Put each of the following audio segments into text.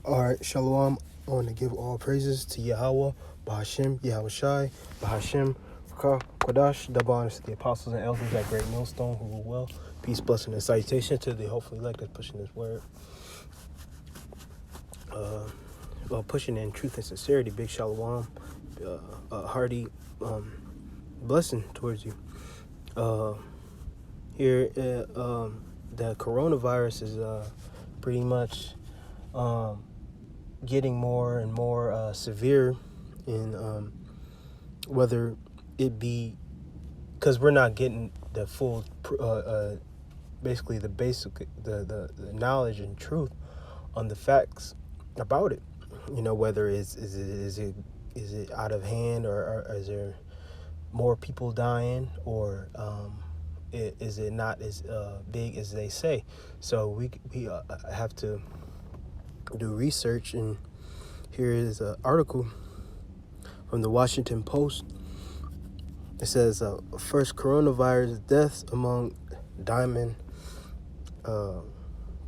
All right, Shalom. I want to give all praises to Yahweh, Bahashim, Yahweh Shai, Bahashim, Kodash, double honors to the apostles and elders at Great Millstone who rule well. Peace, blessing, and salutation to the hopefully elect that's pushing this word. Pushing in truth and sincerity. Big Shalom. Hearty blessing towards you. Here, the coronavirus is pretty much getting more and more severe in whether it be because we're not getting the full basically the knowledge and truth on the facts about it, whether is it out of hand, or is there more people dying, or is it not as big as they say? So we have to do research, and here is an article from the Washington Post. It says first coronavirus deaths among Diamond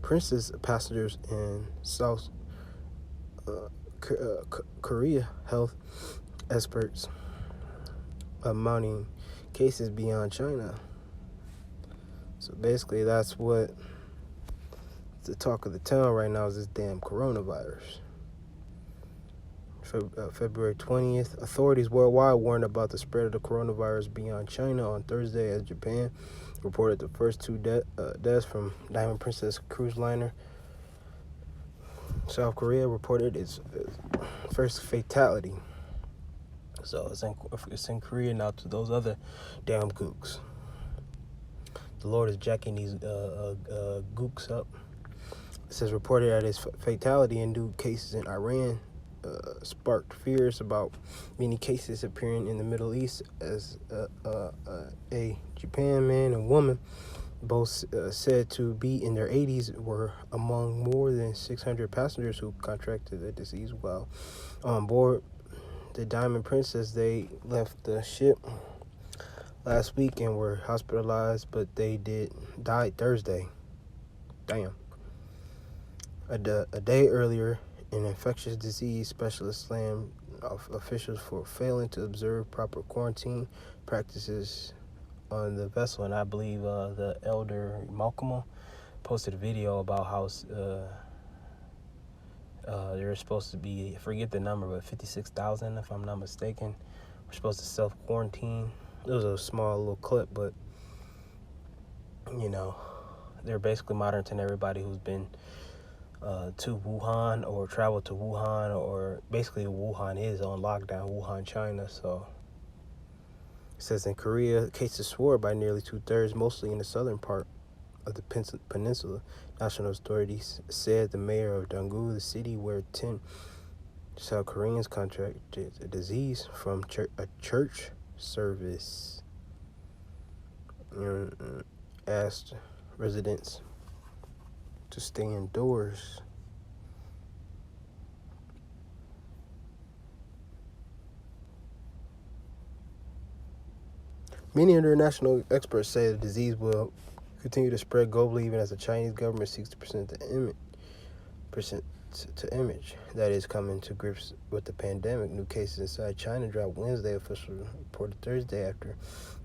Princess passengers in South Korea. Health experts mounting cases beyond China. So basically that's what the talk of the town right now is, this damn coronavirus. February 20th, authorities worldwide warned about the spread of the coronavirus beyond China on Thursday as Japan reported the first two deaths from Diamond Princess cruise liner. South Korea reported its first fatality. So it's in Korea now to those other damn gooks. The Lord is jacking these gooks up. It says reported at its fatality in new cases in Iran sparked fears about many cases appearing in the Middle East as a Japan man and woman, both said to be in their 80s, were among more than 600 passengers who contracted the disease while on board the Diamond Princess. They left the ship last week and were hospitalized, but they died Thursday. Damn. A day earlier, an infectious disease specialist slammed officials for failing to observe proper quarantine practices on the vessel. And I believe the elder Malcolm posted a video about how they're supposed to be, I forget the number, but 56,000 if I'm not mistaken, we're supposed to self-quarantine. It was a small little clip, but they're basically monitoring everybody who's been to Wuhan or traveled to Wuhan, or basically Wuhan is on lockdown, Wuhan, China. So it says in Korea, cases soared by nearly 2/3, mostly in the southern part of the peninsula. National authorities said the mayor of Daegu, the city where 10 South Koreans contracted a disease from a church service, asked residents to stay indoors. Many international experts say the disease will continue to spread globally even as the Chinese government seeks to present the image that is coming to grips with the pandemic. New cases inside China dropped Wednesday, officials reported Thursday,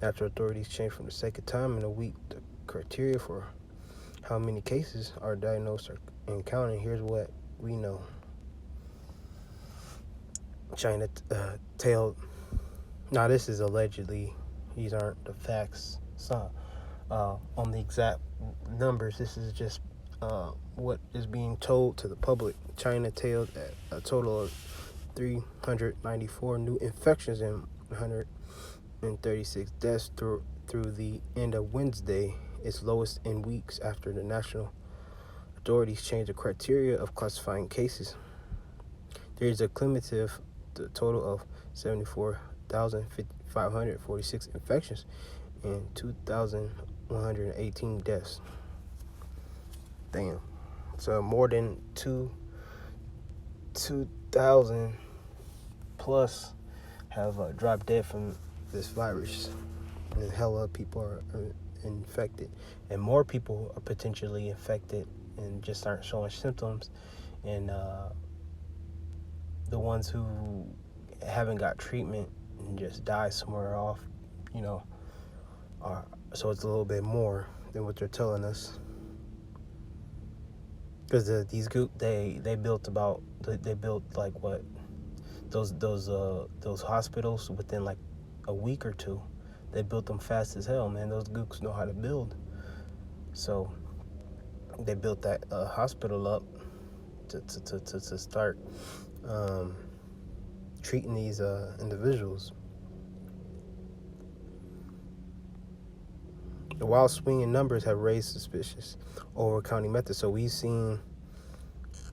after authorities changed for the second time in a week the criteria for how many cases are diagnosed and counting. Here's what we know. China tailed. Now this is allegedly. These aren't the facts. So, on the exact numbers, this is just what is being told to the public. China tailed at a total of 394 new infections and 136 deaths through the end of Wednesday, its lowest in weeks after the national authorities changed the criteria of classifying cases. There is a cumulative total of 74,546 infections and 2,118 deaths. Damn. So more than 2,000 plus have dropped dead from this virus. And hella people are infected. And more people are potentially infected and just aren't showing symptoms and the ones who haven't got treatment and just die somewhere off, you know, are, so it's a little bit more than what they're telling us. Because these they built like what those hospitals within like a week or two. They built them fast as hell, man. Those gooks know how to build. So they built that hospital up to start treating these individuals. The wild swing in numbers have raised suspicious over county methods. So we've seen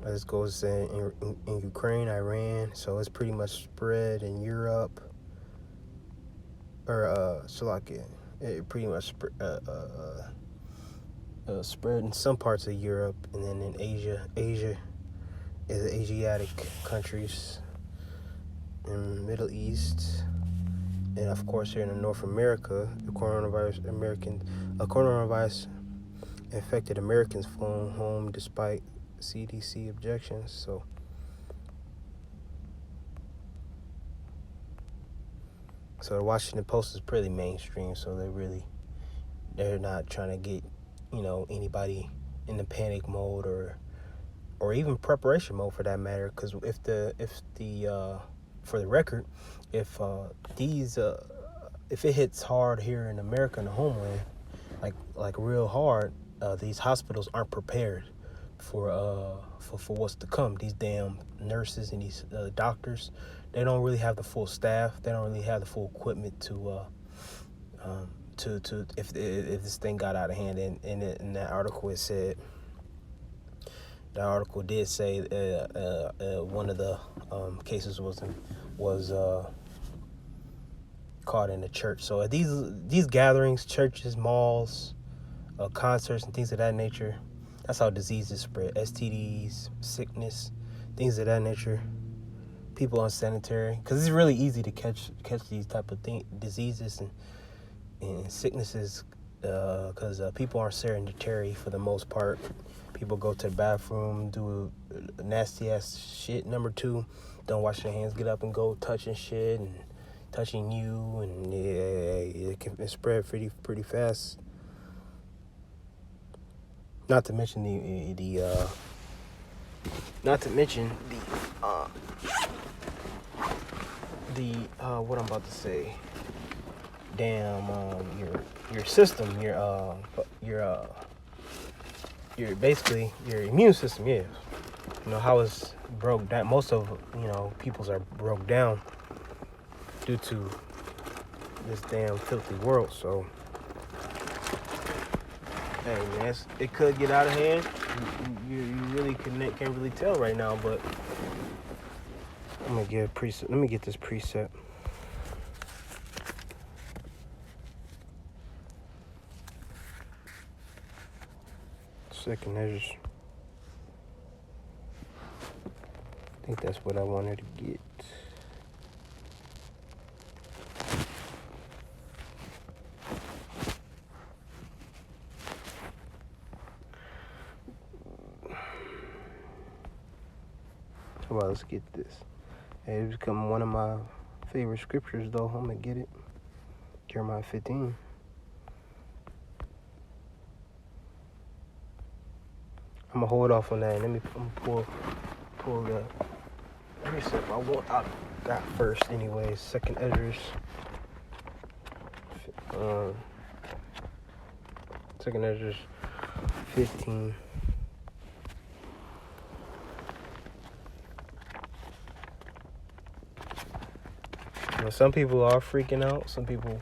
this goes in Ukraine, Iran. So it's pretty much spread in Europe, or Slovakia. It pretty much spread in some parts of Europe, and then in Asia is the Asiatic countries, in Middle East, and of course here in North America, the coronavirus infected Americans flown home despite CDC objections. So the Washington Post is pretty mainstream, so they're not trying to get, anybody in the panic mode or even preparation mode for that matter. Because if for the record, if it hits hard here in America, in the homeland, like real hard, these hospitals aren't prepared for what's to come. These damn nurses and these doctors, they don't really have the full staff. They don't really have the full equipment to if this thing got out of hand. And in that article, the article did say one of the cases was caught in a church. So at these gatherings, churches, malls, concerts, and things of that nature, that's how diseases spread. STDs, sickness, things of that nature. People unsanitary, because it's really easy to catch these type of diseases and sicknesses, because people aren't sanitary for the most part. People go to the bathroom, do nasty ass shit. Number two, don't wash their hands, get up and go touching shit and touching you, and it can spread pretty fast. Not to mention what I'm about to say. Damn, your system, your basically your immune system, yeah. How it's broke down. Most of people's are broke down due to this damn filthy world. So hey man, it could get out of hand. You really can't really tell right now, but I'm gonna get a preset. Let me get this preset. Second measures. I think that's what I wanted to get. Well, let's get this. Hey, it's become one of my favorite scriptures, though. I'm gonna get it. Jeremiah 15. I'm gonna hold off on that. I'm gonna pull the. Let me see if I got first, anyways. Second Ezra's. Second Ezra's 15. Some people are freaking out. Some people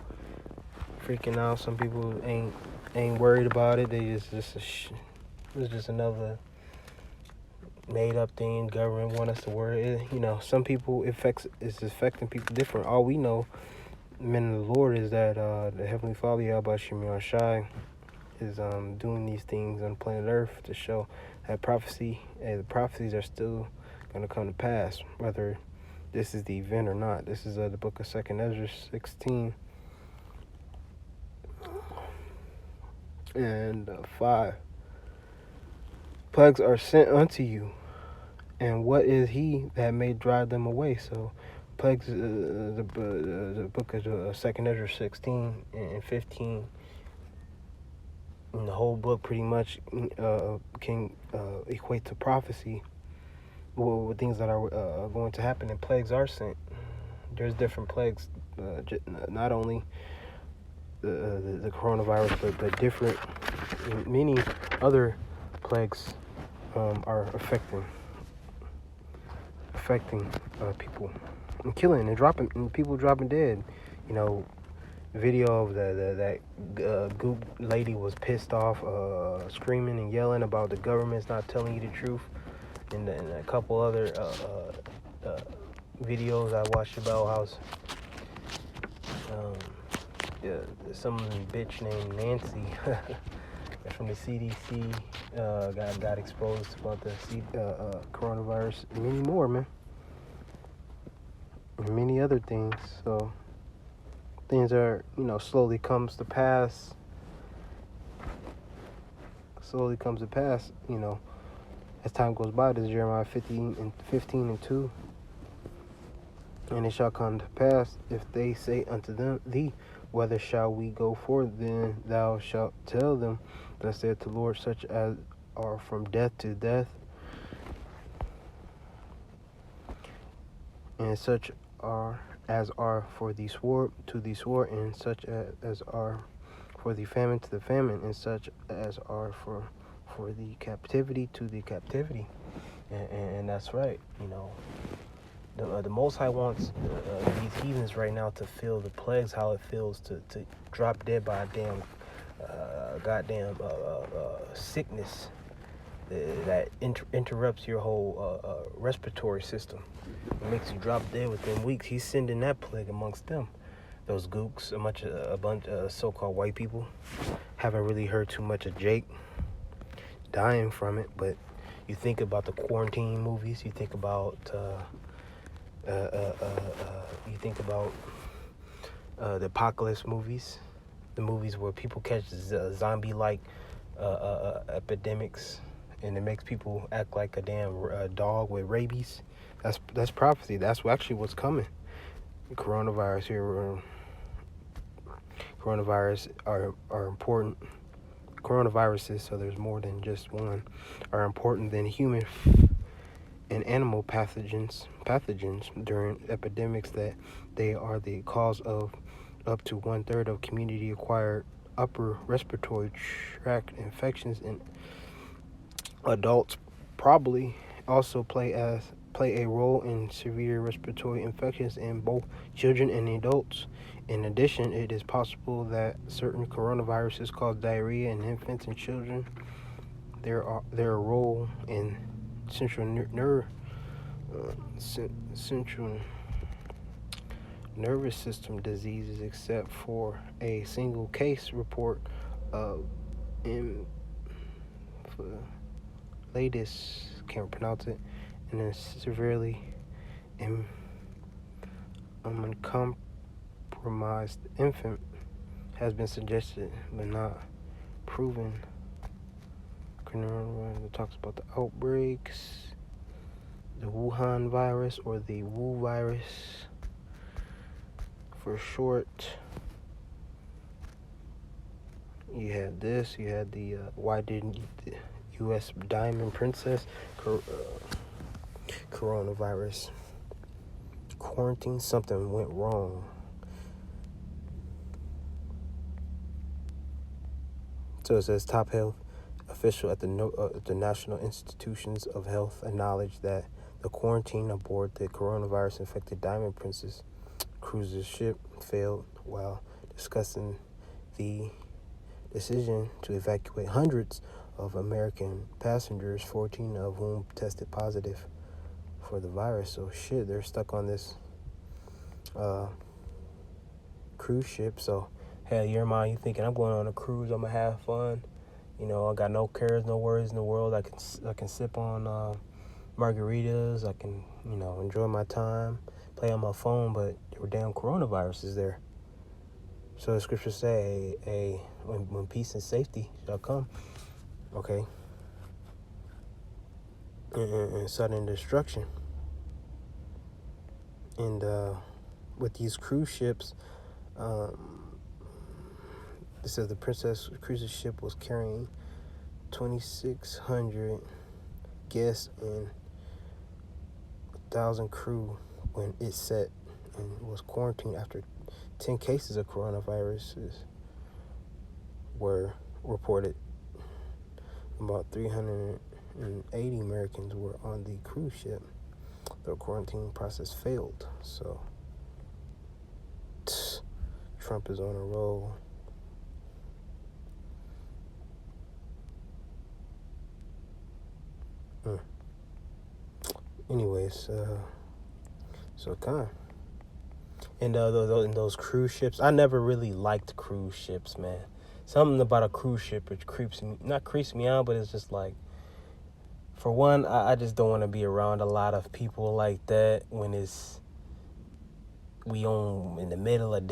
ain't worried about it. It's just another made up thing. Government want us to worry. Some people it's affecting people different. All we know, men of the Lord, is that the Heavenly Father, Yahweh Shemi Shai, is doing these things on planet Earth to show that prophecy. The prophecies are still gonna come to pass, whether this is the event or not. This is the book of 2 Ezra 16 and 5. Plagues are sent unto you, And what is he that may drive them away? So, plagues, the book of 2nd Ezra 16 and 15, and the whole book pretty much can equate to prophecy, with things that are going to happen, and plagues are sent. There's different plagues, not only the coronavirus, but different, many other plagues are affecting people and killing and people dropping dead. You know, video of that goop lady was pissed off, screaming and yelling about the government's not telling you the truth, and a couple other videos I watched about how some bitch named Nancy from the CDC got exposed about the coronavirus, and many more, man, and many other things. So things are, slowly comes to pass. As time goes by. This is Jeremiah 15 and 2. And it shall come to pass, if they say unto thee, whither shall we go forth? Then thou shalt tell them, thus saith the Lord, such as are from death to death, and such are as are for the sword to the sword, and such as are for the famine to the famine, and such as are for the captivity to the captivity. And that's right. The Most High wants these heathens right now to feel the plagues, how it feels to drop dead by a damn goddamn sickness that interrupts your whole respiratory system. It makes you drop dead within weeks. He's sending that plague amongst them. Those gooks, a bunch of so-called white people. Haven't really heard too much of Jake dying from it, but you think about the quarantine movies. You think about the apocalypse movies, the movies where people catch zombie-like epidemics, and it makes people act like a damn dog with rabies. That's prophecy. That's actually what's coming. Coronavirus here. Coronavirus are important. Coronaviruses, so there's more than just one, are important than human and animal pathogens during epidemics, that they are the cause of up to 1/3 of community-acquired upper respiratory tract infections in adults. Probably also play a role in severe respiratory infections in both children and adults. In addition, it is possible that certain coronaviruses cause diarrhea in infants and children. Their role in central nervous system diseases, except for a single case report of latest, can't pronounce it, and a severely uncompromised infant has been suggested but not proven. It talks about the outbreaks, the Wuhan virus, or the Wu virus for short. You had this. You had the why didn't the U.S. Diamond Princess coronavirus quarantine? Something went wrong. So it says top health official at the National Institutions of Health acknowledged that the quarantine aboard the coronavirus-infected Diamond Princess cruise ship failed while discussing the decision to evacuate hundreds of American passengers, 14 of whom tested positive for the virus. So shit, they're stuck on this cruise ship. So hell, your mind, you thinking I'm going on a cruise, I'm gonna have fun. I got no cares, no worries in the world. I can sip on margaritas. I can, enjoy my time, play on my phone. But there were damn coronaviruses there. So the scriptures say, when peace and safety shall come. Okay. and sudden destruction. And with these cruise ships, it says the Princess cruise ship was carrying 2,600 guests and 1,000 crew when it set and was quarantined after 10 cases of coronavirus were reported. About 380 Americans were on the cruise ship. The quarantine process failed. So Trump is on a roll. Anyways, so and those cruise ships, I never really liked cruise ships, man. Something about a cruise ship which creeps me out, but it's just like, for one, I just don't want to be around a lot of people like that when we on in the middle of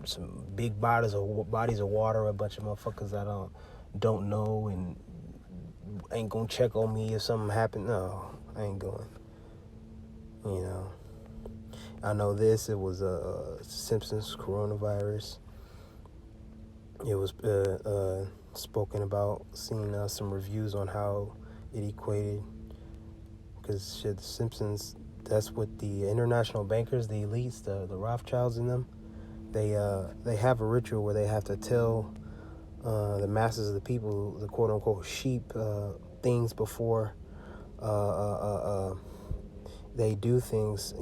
some big bodies of water, a bunch of motherfuckers I don't know and ain't gonna check on me if something happened. No, I ain't going. You know, I know this. It was Simpsons coronavirus. It was spoken about. Seen some reviews on how it equated, because the Simpsons. That's what the international bankers, the elites, the Rothschilds in them. They have a ritual where they have to tell the masses of the people, the quote unquote sheep, things before they do things,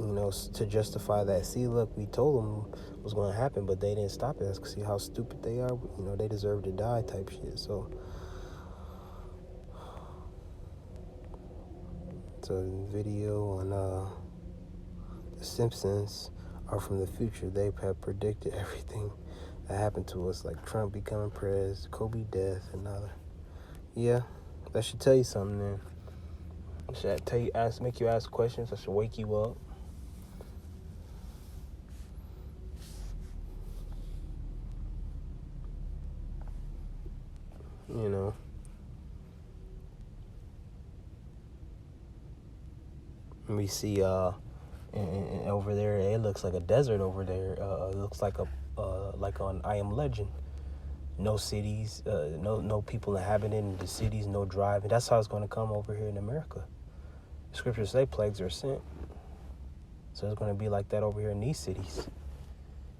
to justify that. See, look, we told them what was going to happen, but they didn't stop it. See how stupid they are. They deserve to die, type shit. So it's a video on the Simpsons are from the future. They have predicted everything that happened to us, like Trump becoming president, Kobe death, and other. Yeah, that should tell you something. Then should tell you, make you ask questions. I should wake you up. We see and over there, it looks like a desert over there. It looks like like on I Am Legend. No cities, no people inhabiting the cities, no driving. That's how it's going to come over here in America. Scriptures say plagues are sent, so it's going to be like that over here in these cities.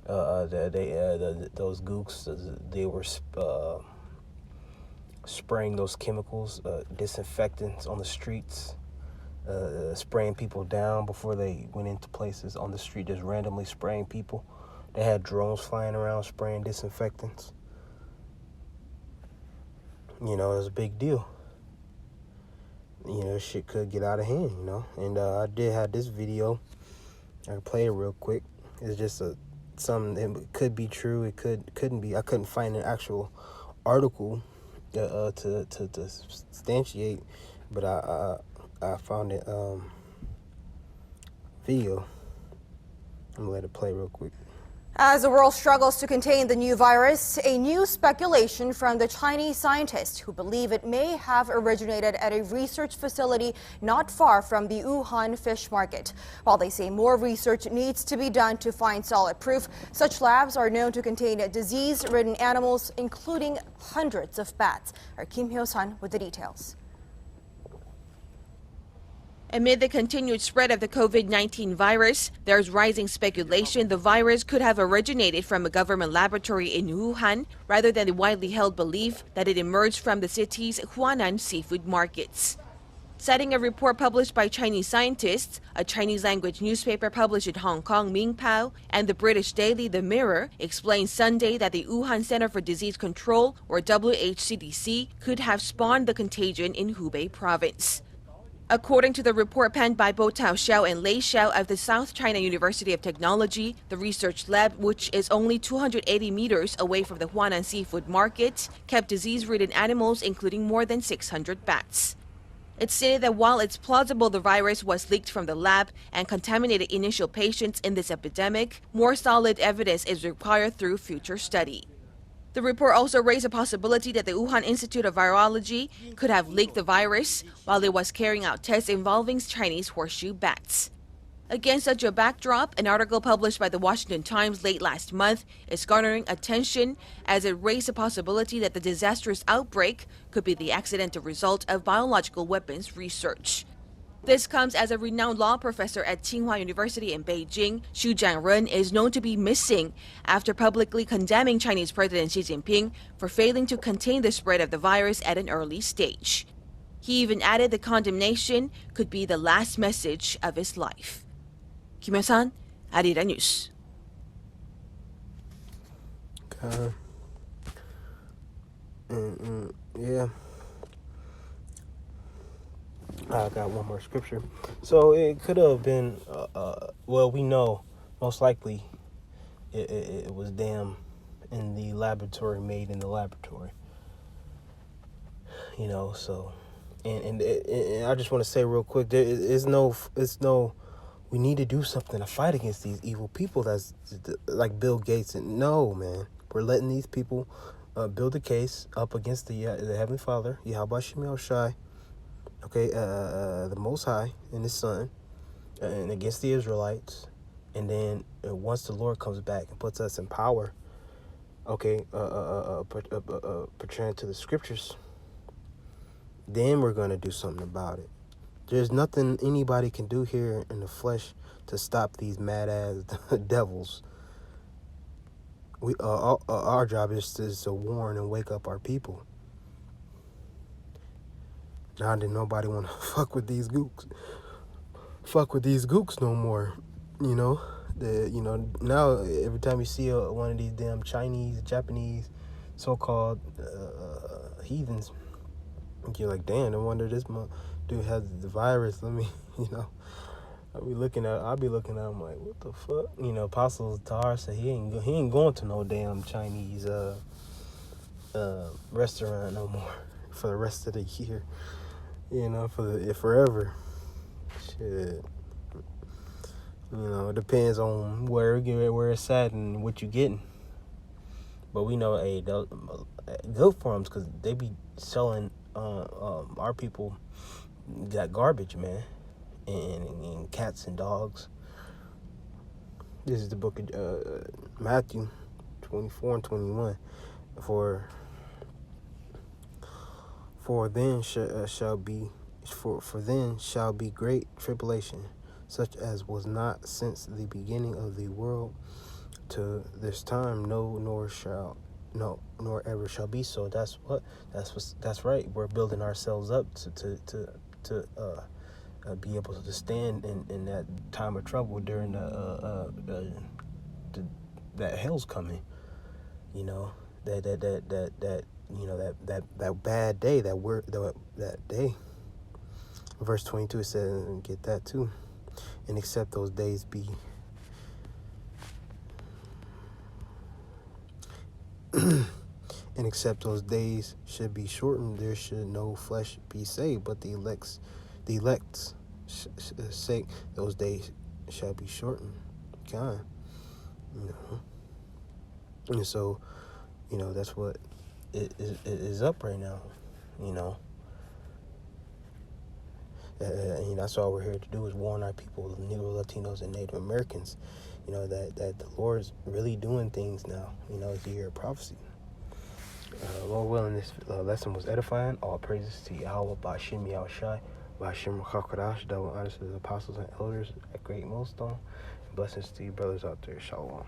Those gooks, they were spraying those chemicals, disinfectants on the streets. Spraying people down before they went into places on the street, just randomly spraying people. They had drones flying around spraying disinfectants. It was a big deal. Shit could get out of hand, And I did have this video. I can play it real quick. It's just something. It could be true. It couldn't be. I couldn't find an actual article to substantiate, but I found it video. I'm gonna let it play real quick. As the world struggles to contain the new virus, a new speculation from the Chinese scientists who believe it may have originated at a research facility not far from the Wuhan fish market. While they say more research needs to be done to find solid proof, such labs are known to contain disease-ridden animals, including hundreds of bats. Our Kim Hyo-sun with the details. Amid the continued spread of the COVID-19 virus, there's rising speculation the virus could have originated from a government laboratory in Wuhan rather than the widely held belief that it emerged from the city's Huanan seafood markets. Citing a report published by Chinese scientists, a Chinese-language newspaper published in Hong Kong, Mingpao, and the British daily The Mirror explained Sunday that the Wuhan Center for Disease Control, or WHCDC, could have spawned the contagion in Hubei province. According to the report penned by Bo Tao Xiao and Lei Xiao of the South China University of Technology, the research lab, which is only 280 meters away from the Huanan seafood market, kept disease-ridden animals, including more than 600 bats. It stated that while it's plausible the virus was leaked from the lab and contaminated initial patients in this epidemic, more solid evidence is required through future study. The report also raised a possibility that the Wuhan Institute of Virology could have leaked the virus while it was carrying out tests involving Chinese horseshoe bats. Against such a backdrop, an article published by the Washington Times late last month is garnering attention as it raised the possibility that the disastrous outbreak could be the accidental result of biological weapons research. This comes as a renowned law professor at Tsinghua University in Beijing, Xu Jianren, is known to be missing after publicly condemning Chinese President Xi Jinping for failing to contain the spread of the virus at an early stage. He even added the condemnation could be the last message of his life. Kim Hyun-san, Arirang News. Yeah. I got one more scripture. So it could have been, well, we know most likely it was damn in the laboratory, made in the laboratory. You know, so, and I just want to say real quick, it's no, we need to do something to fight against these evil people that's like Bill Gates. And no, man, we're letting these people build a case up against the Heavenly Father, Yahweh Shem Shai. Okay, the Most High and His Son, and against the Israelites, and then once the Lord comes back and puts us in power, okay, portraying to the Scriptures, then we're gonna do something about it. There's nothing anybody can do here in the flesh to stop these mad ass devils. We our job is to warn and wake up our people. Now that nobody want to fuck with these gooks no more, you know. Now every time you see one of these damn Chinese, Japanese, so-called heathens, you're like, damn, no wonder this dude has the virus. Let me, I'll be looking at him like, what the fuck? Apostle Tahar said he ain't going to no damn Chinese restaurant no more for the rest of the year. Forever. Shit. It depends on where it's at and what you're getting. But we know, hey, good for them, because they be selling our people that garbage, man, and cats and dogs. This is the book of Matthew 24 and 21. For then shall be great tribulation, such as was not since the beginning of the world to this time, nor ever shall be so. That's right. We're building ourselves up to be able to stand in that time of trouble during that hell's coming. That bad day, that day. Verse 22 says, and get that too. And except those days be and except those days should be shortened, there should no flesh be saved, but the elect's sake, those days shall be shortened. God, and so, that's what it is up right now, and that's all we're here to do, is warn our people, the Negro, Latinos, and Native Americans, that the Lord's really doing things now. It's the year of prophecy. Lord willing, this lesson was edifying. All praises to Yahweh, Ba'ashim Yahushai, Ba'ashim Chakadash, double honors to the apostles and elders at Great Millstone. Blessings to you brothers out there. Shalom.